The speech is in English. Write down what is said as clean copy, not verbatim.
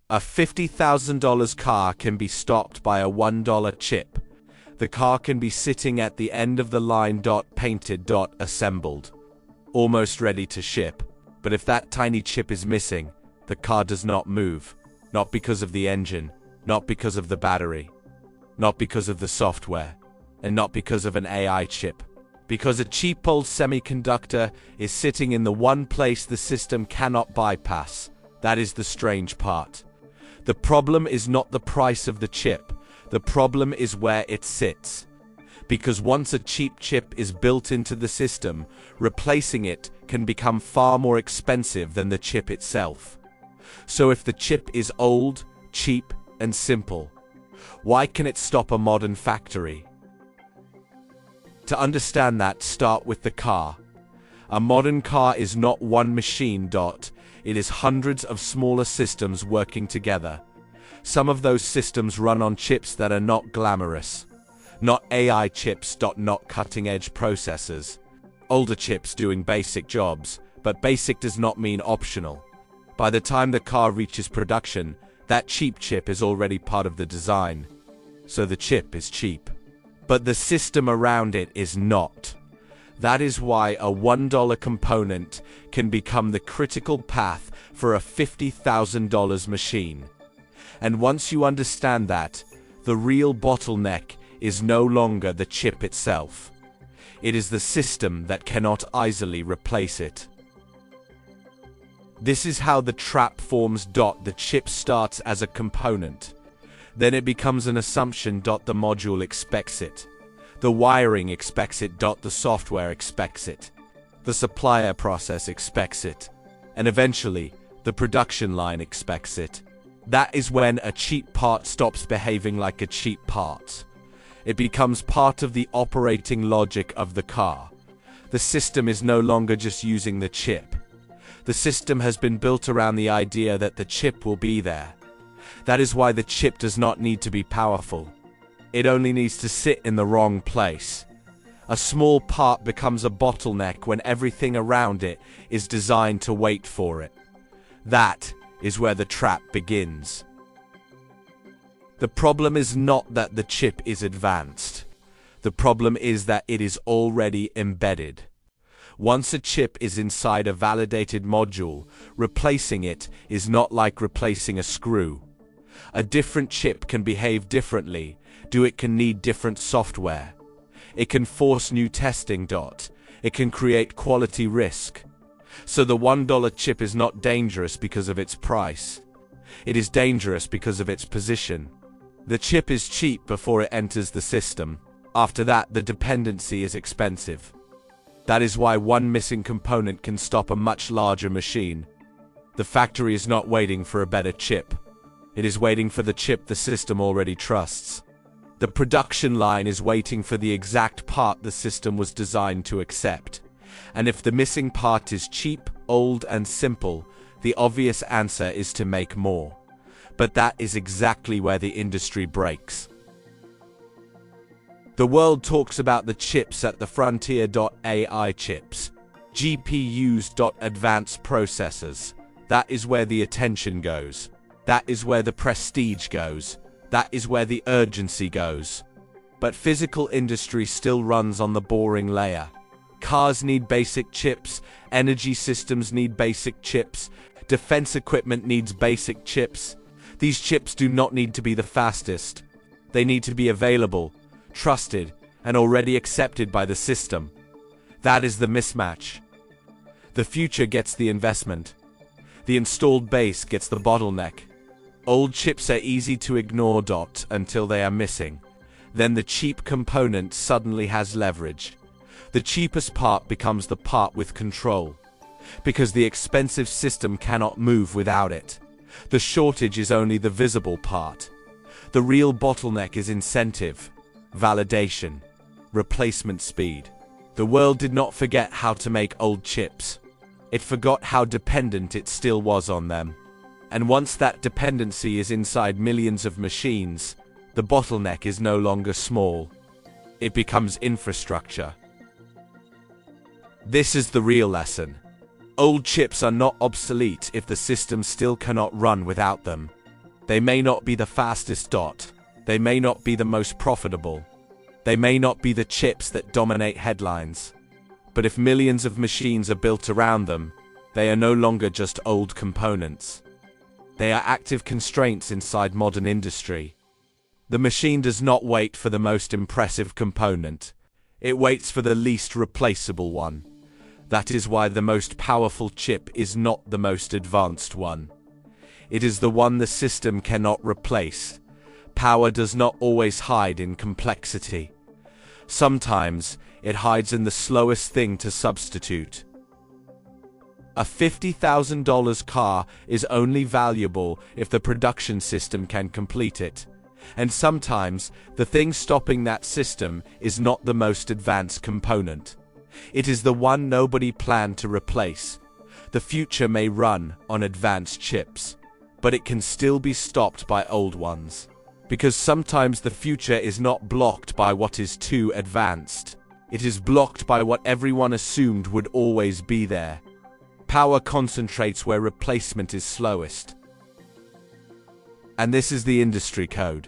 A $50,000 car can be stopped by a $1 chip. The car can be sitting at the end of the line, painted, assembled, almost ready to ship. But if that tiny chip is missing, the car does not move. Not because of the engine, not because of the battery, not because of the software, and not because of an AI chip. Because a cheap old semiconductor is sitting in the one place the system cannot bypass. That is the strange part. The problem is not the price of the chip. The problem is where it sits. Because once a cheap chip is built into the system, replacing it can become far more expensive than the chip itself. So if the chip is old, cheap, and simple, why can it stop a modern factory? To understand that, start with the car. A modern car is not one machine. It is hundreds of smaller systems working together. Some of those systems run on chips that are not glamorous. Not AI chips. Not cutting-edge processors. Older chips doing basic jobs, but basic does not mean optional. By the time the car reaches production, that cheap chip is already part of the design. So the chip is cheap. But the system around it is not. That is why a $1 component can become the critical path for a $50,000 machine. And once you understand that, the real bottleneck is no longer the chip itself. It is the system that cannot easily replace it. This is how the trap forms. The chip starts as a component. Then it becomes an assumption. The module expects it. The wiring expects it. The software expects it. The supplier process expects it. And eventually, the production line expects it. That is when a cheap part stops behaving like a cheap part. It becomes part of the operating logic of the car. The system is no longer just using the chip. The system has been built around the idea that the chip will be there. That is why the chip does not need to be powerful. It only needs to sit in the wrong place. A small part becomes a bottleneck when everything around it is designed to wait for it. That is where the trap begins. The problem is not that the chip is advanced. The problem is that it is already embedded. Once a chip is inside a validated module, replacing it is not like replacing a screw. A different chip can behave differently. It can need different software. It can force new testing. It can create quality risk. So the $1 chip is not dangerous because of its price. It is dangerous because of its position. The chip is cheap before it enters the system. After that, the dependency is expensive. That is why one missing component can stop a much larger machine. The factory is not waiting for a better chip. It is waiting for the chip the system already trusts. The production line is waiting for the exact part the system was designed to accept. And if the missing part is cheap, old, and simple, the obvious answer is to make more. But that is exactly where the industry breaks. The world talks about the chips at the frontier. AI chips. GPUs. Advanced processors. That is where the attention goes. That is where the prestige goes. That is where the urgency goes. But physical industry still runs on the boring layer. Cars need basic chips. Energy systems need basic chips. Defense equipment needs basic chips. These chips do not need to be the fastest. They need to be available, trusted, and already accepted by the system. That is the mismatch. The future gets the investment. The installed base gets the bottleneck. Old chips are easy to ignore. Until they are missing. Then the cheap component suddenly has leverage. The cheapest part becomes the part with control. Because the expensive system cannot move without it. The shortage is only the visible part. The real bottleneck is incentive, validation, replacement speed. The world did not forget how to make old chips. It forgot how dependent it still was on them. And once that dependency is inside millions of machines, the bottleneck is no longer small. It becomes infrastructure. This is the real lesson. Old chips are not obsolete if the system still cannot run without them. They may not be the fastest. They may not be the most profitable. They may not be the chips that dominate headlines. But if millions of machines are built around them, they are no longer just old components. They are active constraints inside modern industry. The machine does not wait for the most impressive component. It waits for the least replaceable one. That is why the most powerful chip is not the most advanced one. It is the one the system cannot replace. Power does not always hide in complexity. Sometimes it hides in the slowest thing to substitute. A $50,000 car is only valuable if the production system can complete it. And sometimes the thing stopping that system is not the most advanced component. It is the one nobody planned to replace. The future may run on advanced chips, but it can still be stopped by old ones. Because sometimes the future is not blocked by what is too advanced. It is blocked by what everyone assumed would always be there. Power concentrates where replacement is slowest. And this is the industry code.